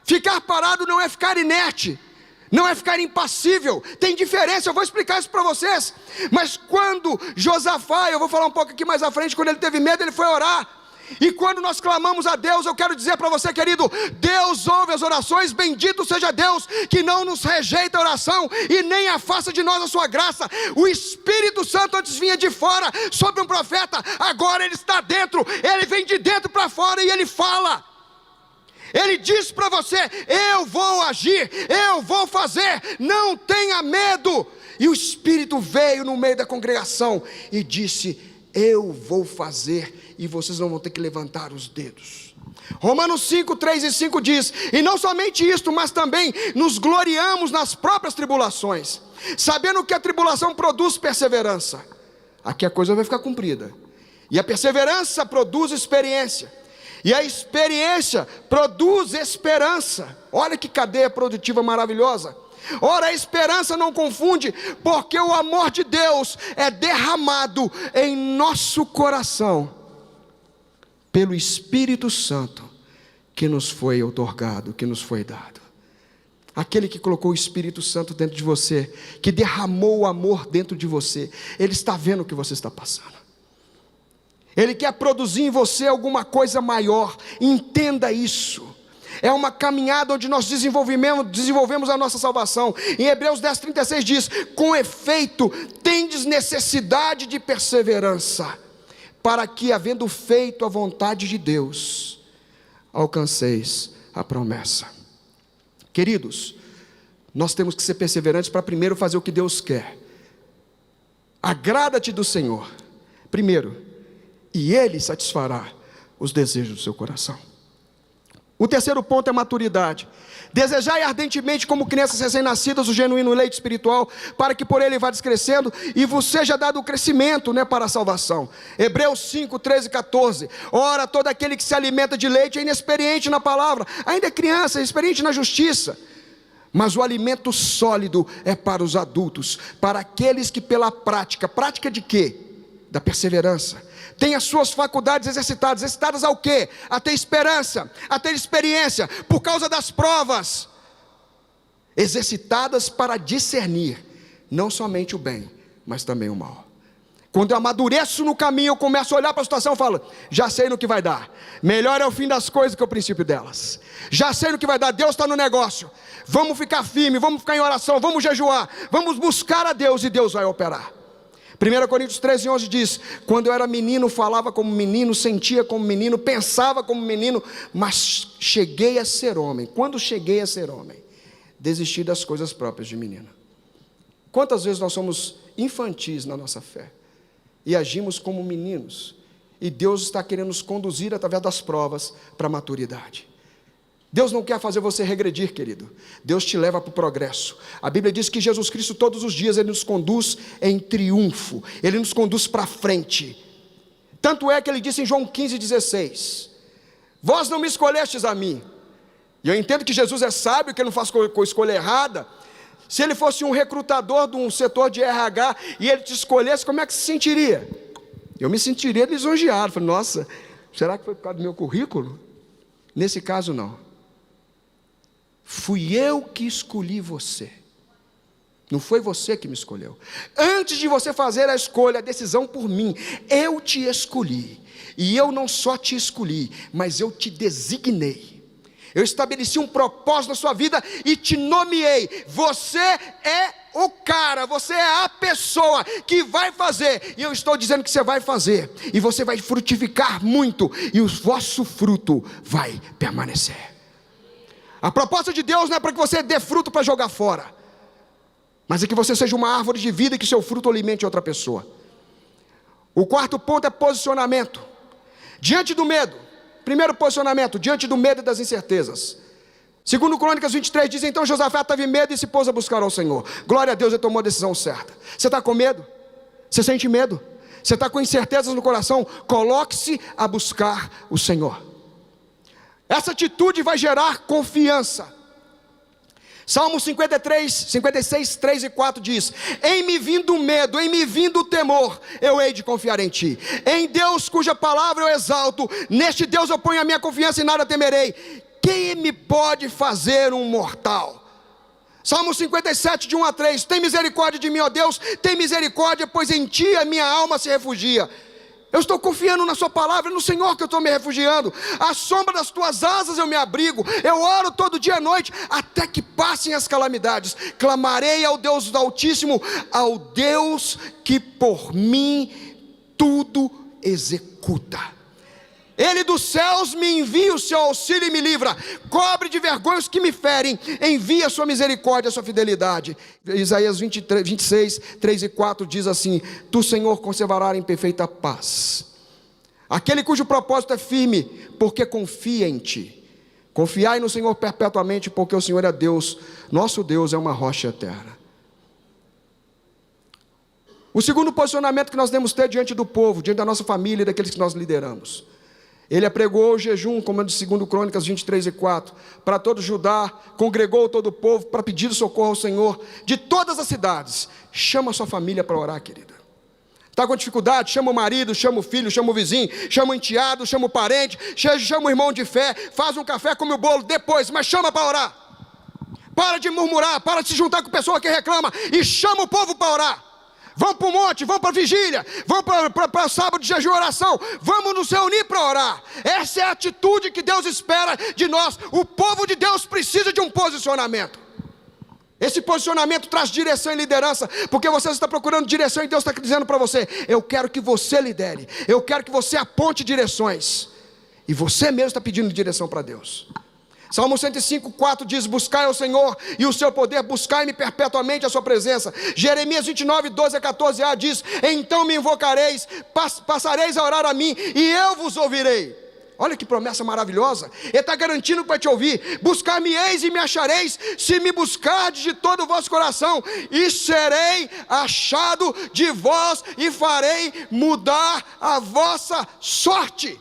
Ficar parado não é ficar inerte, não é ficar impassível. Tem diferença, eu vou explicar isso para vocês. Mas quando Josafá, eu vou falar um pouco aqui mais à frente, quando ele teve medo, ele foi orar. E quando nós clamamos a Deus, eu quero dizer para você, querido, Deus ouve as orações. Bendito seja Deus, que não nos rejeita a oração e nem afasta de nós a sua graça. O Espírito Santo antes vinha de fora sobre um profeta, agora ele está dentro. Ele vem de dentro para fora e ele fala. Ele diz para você: eu vou agir, eu vou fazer, não tenha medo. E o Espírito veio no meio da congregação e disse: eu vou fazer, e vocês não vão ter que levantar os dedos. Romanos 5, 3 e 5 diz: e não somente isto, mas também nos gloriamos nas próprias tribulações, sabendo que a tribulação produz perseverança. Aqui a coisa vai ficar cumprida. E a perseverança produz experiência, e a experiência produz esperança. Olha que cadeia produtiva maravilhosa. Ora, a esperança não confunde, porque o amor de Deus é derramado em nosso coração pelo Espírito Santo que nos foi outorgado, que nos foi dado. Aquele que colocou o Espírito Santo dentro de você, que derramou o amor dentro de você, ele está vendo o que você está passando. Ele quer produzir em você alguma coisa maior. Entenda isso. É uma caminhada onde nós desenvolvemos a nossa salvação. Em Hebreus 10, 36 diz: com efeito, tendes necessidade de perseverança, para que, havendo feito a vontade de Deus, alcanceis a promessa. Queridos, nós temos que ser perseverantes para primeiro fazer o que Deus quer. Agrada-te do Senhor, primeiro, e Ele satisfará os desejos do seu coração. O terceiro ponto é maturidade. Desejai ardentemente, como crianças recém-nascidas, o genuíno leite espiritual, para que por ele vá descrescendo e vos seja dado o crescimento, para a salvação. Hebreus 5, 13 e 14. Ora, todo aquele que se alimenta de leite é inexperiente na palavra, ainda é criança, é experiente na justiça. Mas o alimento sólido é para os adultos, para aqueles que pela prática de quê? Da perseverança, tem as suas faculdades exercitadas ao quê? A ter esperança, a ter experiência, por causa das provas, exercitadas para discernir, não somente o bem, mas também o mal. Quando eu amadureço no caminho, eu começo a olhar para a situação e falo: já sei no que vai dar, melhor é o fim das coisas que o princípio delas. Já sei no que vai dar, Deus está no negócio, vamos ficar firme, vamos ficar em oração, vamos jejuar, vamos buscar a Deus e Deus vai operar. 1 Coríntios 13, 11 diz: quando eu era menino, falava como menino, sentia como menino, pensava como menino, mas cheguei a ser homem. Quando cheguei a ser homem, desisti das coisas próprias de menino. Quantas vezes nós somos infantis na nossa fé e agimos como meninos, e Deus está querendo nos conduzir através das provas para a maturidade. Deus não quer fazer você regredir, querido. Deus te leva para o progresso. A Bíblia diz que Jesus Cristo todos os dias Ele nos conduz em triunfo, Ele nos conduz para frente. Tanto é que Ele disse em João 15, 16: vós não me escolhestes a mim. E eu entendo que Jesus é sábio, que Ele não faz escolha errada. Se Ele fosse um recrutador de um setor de RH e Ele te escolhesse, como é que se sentiria? Eu me sentiria lisonjeado. Falei: nossa, será que foi por causa do meu currículo? Nesse caso não. Fui eu que escolhi você, não foi você que me escolheu. Antes de você fazer a escolha, a decisão por mim, eu te escolhi. E eu não só te escolhi, mas eu te designei. Eu estabeleci um propósito na sua vida e te nomeei. Você é o cara, você é a pessoa que vai fazer. E eu estou dizendo que você vai fazer, e você vai frutificar muito, e o vosso fruto vai permanecer. A proposta de Deus não é para que você dê fruto para jogar fora, mas é que você seja uma árvore de vida e que seu fruto alimente outra pessoa. O quarto ponto é posicionamento. Diante do medo, primeiro posicionamento, diante do medo e das incertezas. Segundo Crônicas 23 diz: então Josafá teve medo e se pôs a buscar ao Senhor. Glória a Deus, ele tomou a decisão certa. Você está com medo? Você sente medo? Você está com incertezas no coração? Coloque-se a buscar o Senhor. Essa atitude vai gerar confiança. Salmo 56, 3 e 4 diz: em me vindo o medo, em me vindo o temor, eu hei de confiar em ti. Em Deus cuja palavra eu exalto, neste Deus eu ponho a minha confiança e nada temerei. Quem me pode fazer um mortal? Salmo 57, de 1 a 3: tem misericórdia de mim, ó Deus, tem misericórdia, pois em ti a minha alma se refugia. Eu estou confiando na sua palavra, no Senhor que eu estou me refugiando. À sombra das tuas asas eu me abrigo. Eu oro todo dia à noite, até que passem as calamidades. Clamarei ao Deus do Altíssimo, ao Deus que por mim tudo executa. Ele dos céus me envia o seu auxílio e me livra. Cobre de vergonha os que me ferem. Envia a sua misericórdia, a sua fidelidade. Isaías 26, 3 e 4 diz assim: tu, Senhor, conservarás em perfeita paz aquele cujo propósito é firme, porque confia em ti. Confiai no Senhor perpetuamente, porque o Senhor é Deus. Nosso Deus é uma rocha eterna. O segundo posicionamento que nós devemos ter diante do povo, diante da nossa família e daqueles que nós lideramos: ele apregou o jejum, como é de 2 Crônicas 23 e 4, para todo Judá, congregou todo o povo para pedir socorro ao Senhor, de todas as cidades. Chama a sua família para orar, querida. Está com dificuldade? Chama o marido, chama o filho, chama o vizinho, chama o enteado, chama o parente, chama o irmão de fé, faz um café, come o bolo depois, mas chama para orar. Para de murmurar, para de se juntar com pessoa que reclama, e chama o povo para orar. Vamos para o monte, vamos para a vigília, vamos para sábado de jejum e oração, vamos nos reunir para orar. Essa é a atitude que Deus espera de nós. O povo de Deus precisa de um posicionamento. Esse posicionamento traz direção e liderança, porque você está procurando direção e Deus está dizendo para você: eu quero que você lidere, eu quero que você aponte direções, e você mesmo está pedindo direção para Deus. Salmo 105, 4 diz: buscai ao Senhor e o seu poder, buscai-me perpetuamente a sua presença. Jeremias 29, 12 a 14a diz: então me invocareis, passareis a orar a mim, e eu vos ouvirei. Olha que promessa maravilhosa. Ele está garantindo que vai te ouvir. Buscar-me-eis e me achareis, se me buscardes de todo o vosso coração, e serei achado de vós, e farei mudar a vossa sorte.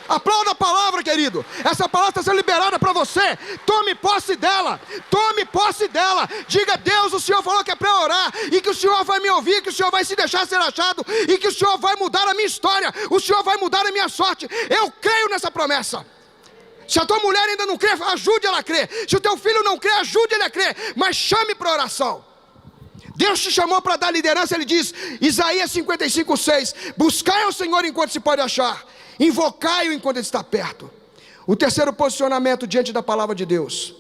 Aplauda a palavra, querido. Essa palavra está sendo liberada para você. Tome posse dela. Tome posse dela. Diga: Deus, o Senhor falou que é para orar, e que o Senhor vai me ouvir, que o Senhor vai se deixar ser achado, e que o Senhor vai mudar a minha história, o Senhor vai mudar a minha sorte. Eu creio nessa promessa. Se a tua mulher ainda não crê, ajude ela a crer. Se o teu filho não crê, ajude ele a crer. Mas chame para oração. Deus te chamou para dar liderança. Ele diz, Isaías 55, 6: buscai ao Senhor enquanto se pode achar, invocai-o enquanto ele está perto. O terceiro posicionamento diante da palavra de Deus,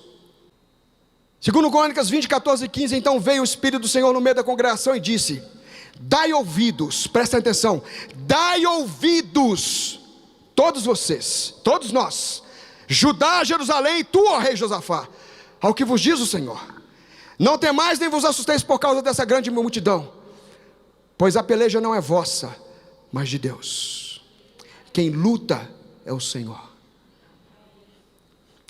2 Crônicas 20, 14 e 15: então veio o Espírito do Senhor no meio da congregação e disse: dai ouvidos, prestem atenção, dai ouvidos, todos vocês, todos nós, Judá, Jerusalém, e tu, ó rei Josafá, ao que vos diz o Senhor: não temais nem vos assusteis por causa dessa grande multidão, pois a peleja não é vossa, mas de Deus. Quem luta é o Senhor.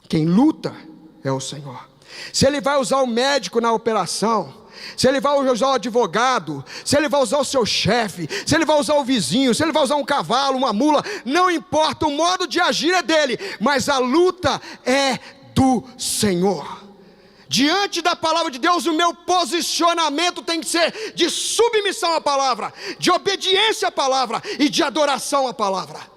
Quem luta é o Senhor. Se ele vai usar o médico na operação, se ele vai usar o advogado, se ele vai usar o seu chefe, se ele vai usar o vizinho, se ele vai usar um cavalo, uma mula, não importa, o modo de agir é dele, mas a luta é do Senhor. Diante da palavra de Deus, o meu posicionamento tem que ser de submissão à palavra, de obediência à palavra e de adoração à palavra.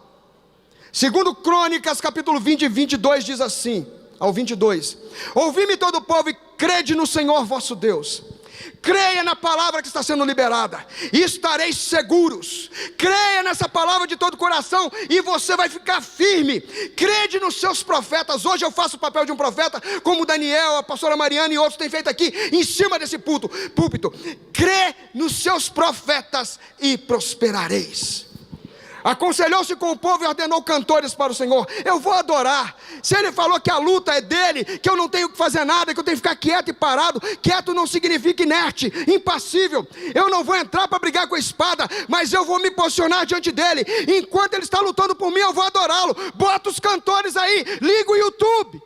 2 Crônicas capítulo 20, 22 diz assim, ao 22: ouvi-me todo o povo e crede no Senhor vosso Deus. Creia na palavra que está sendo liberada e estareis seguros. Creia nessa palavra de todo o coração e você vai ficar firme. Crede nos seus profetas. Hoje eu faço o papel de um profeta, como Daniel, a pastora Mariana e outros têm feito aqui em cima desse púlpito. Crê nos seus profetas e prosperareis. Aconselhou-se com o povo e ordenou cantores para o Senhor. Eu vou adorar. Se ele falou que a luta é dele, que eu não tenho que fazer nada, que eu tenho que ficar quieto e parado. Quieto não significa inerte, impassível. Eu não vou entrar para brigar com a espada, mas eu vou me posicionar diante dele. Enquanto ele está lutando por mim, eu vou adorá-lo. Bota os cantores aí, liga o YouTube.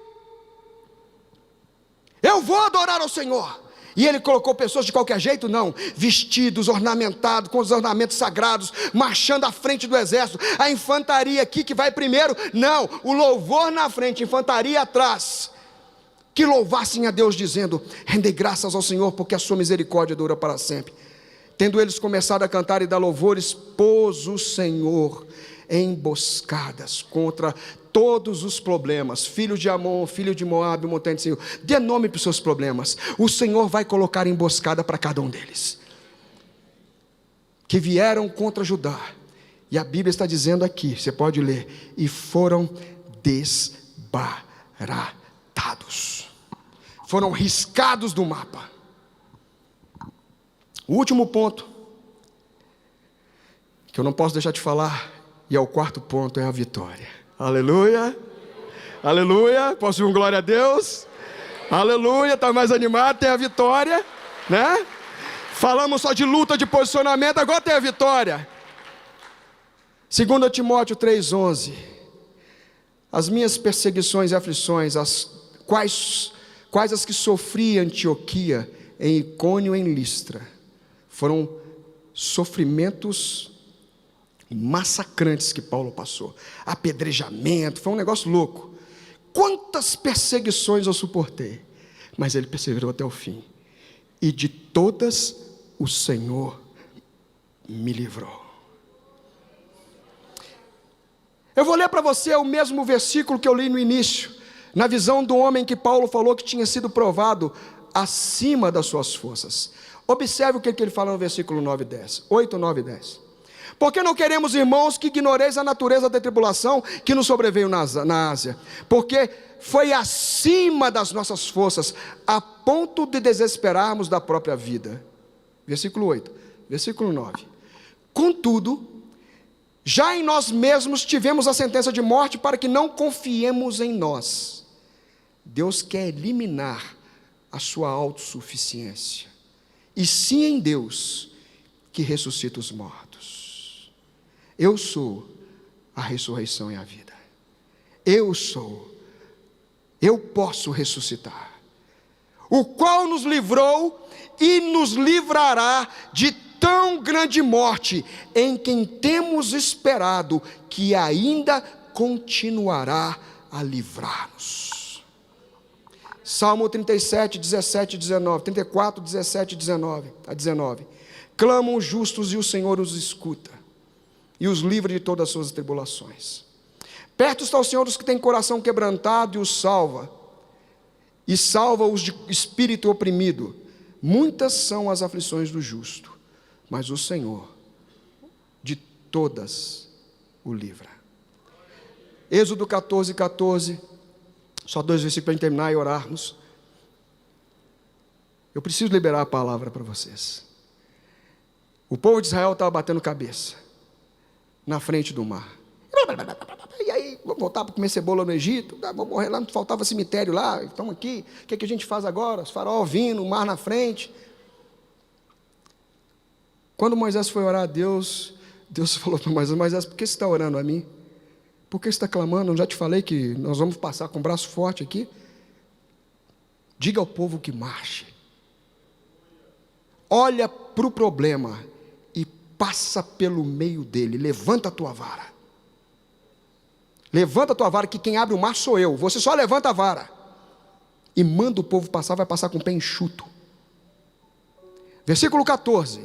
Eu vou adorar ao Senhor. E ele colocou pessoas de qualquer jeito? Não, vestidos, ornamentados, com os ornamentos sagrados, marchando à frente do exército. A infantaria aqui que vai primeiro? Não, o louvor na frente, infantaria atrás. que louvassem a Deus, dizendo: rendei graças ao Senhor, porque a sua misericórdia dura para sempre. Tendo eles começado a cantar e dar louvores, pôs o Senhor emboscadas contra todos os problemas, filho de Amon, filho de Moabe, montante de Senhor. Dê nome para os seus problemas. O Senhor vai colocar emboscada para cada um deles, que vieram contra Judá. E a Bíblia está dizendo aqui, você pode ler: e foram desbaratados, foram riscados do mapa. O último ponto, que eu não posso deixar de falar, e é o quarto ponto, é a vitória. Aleluia, aleluia, posso dar um glória a Deus? Aleluia, está mais animado, tem a vitória, né? Falamos só de luta, de posicionamento, agora tem a vitória. 2 Timóteo 3,11: as minhas perseguições e aflições, quais as que sofri em Antioquia, em Icônio e em Listra, foram sofrimentos massacrantes que Paulo passou, apedrejamento, foi um negócio louco. Quantas perseguições eu suportei, mas ele perseverou até o fim, e de todas o Senhor me livrou. Eu vou ler para você o mesmo versículo que eu li no início, na visão do homem que Paulo falou que tinha sido provado acima das suas forças. Observe o que ele fala no versículo 9 e 10, 8, 9 e 10. Porque não queremos, irmãos, que ignoreis a natureza da tribulação que nos sobreveio na Ásia, porque foi acima das nossas forças, a ponto de desesperarmos da própria vida. Versículo 8, versículo 9. Contudo, já em nós mesmos tivemos a sentença de morte, para que não confiemos em nós. Deus quer eliminar a sua autossuficiência, e sim em Deus, que ressuscita os mortos. Eu sou a ressurreição e a vida. Eu posso ressuscitar, o qual nos livrou e nos livrará de tão grande morte, em quem temos esperado, que ainda continuará a livrar-nos. Salmo 37, 17 e 19, 34, 17 a 19. Clamam os justos e o Senhor os escuta, e os livra de todas as suas tribulações. Perto está o Senhor dos que têm coração quebrantado, e os salva, e salva-os de espírito oprimido. Muitas são as aflições do justo, mas o Senhor de todas o livra. Êxodo 14, 14, só 2 versículos para a gente terminar e orarmos. Eu preciso liberar a palavra para vocês. O povo de Israel estava batendo cabeça na frente do mar. E aí, vamos voltar para comer cebola no Egito, vamos morrer lá, não faltava cemitério lá, estamos aqui, o que a gente faz agora? Os faraó vindo, o mar na frente. Quando Moisés foi orar a Deus, Deus falou para Moisés: por que você está orando a mim? Por que você está clamando? Eu já te falei que nós vamos passar com o braço forte aqui. Diga ao povo que marche. Olha para o problema e passa pelo meio dele. Levanta a tua vara. Levanta a tua vara, que quem abre o mar sou eu. Você só levanta a vara e manda o povo passar, vai passar com o pé enxuto. Versículo 14.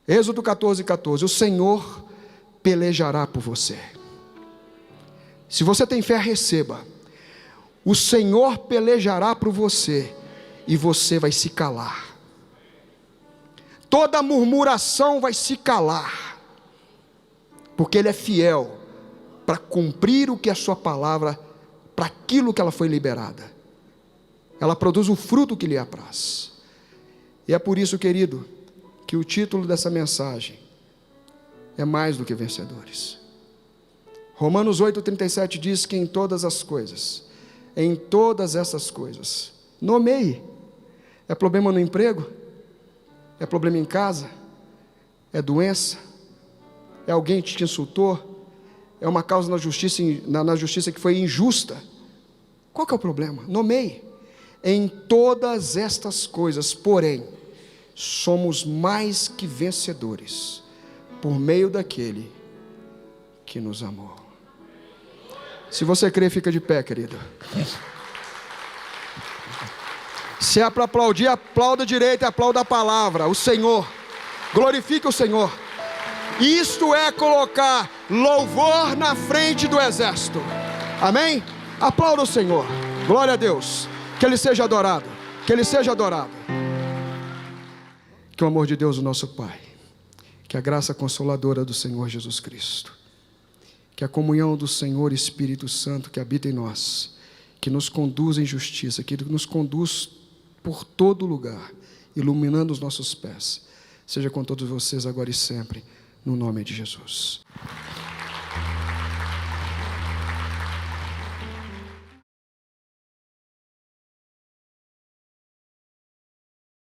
Êxodo 14, 14. O Senhor pelejará por você. Se você tem fé, receba. O Senhor pelejará por você, e você vai se calar. Toda murmuração vai se calar, porque Ele é fiel para cumprir o que a sua palavra, para aquilo que ela foi liberada. Ela produz o fruto que lhe apraz. E é por isso, querido, que o título dessa mensagem é mais do que vencedores. Romanos 8,37 diz que em todas as coisas, em todas essas coisas, nomeie. É problema no emprego? É problema em casa? É doença? É alguém que te insultou? É uma causa na justiça que foi injusta? Qual que é o problema? Nomeie. Em todas estas coisas, porém, somos mais que vencedores, por meio daquele que nos amou. Se você crê, fica de pé, querido. Se é para aplaudir, aplauda direito e aplauda a palavra, o Senhor. Glorifique o Senhor. Isto é colocar louvor na frente do exército. Amém? Aplauda o Senhor. Glória a Deus. Que Ele seja adorado. Que Ele seja adorado. Que o amor de Deus, o nosso Pai, que a graça consoladora do Senhor Jesus Cristo, que a comunhão do Senhor Espírito Santo que habita em nós, que nos conduz em justiça, que nos conduz por todo lugar, iluminando os nossos pés, seja com todos vocês agora e sempre, no nome de Jesus.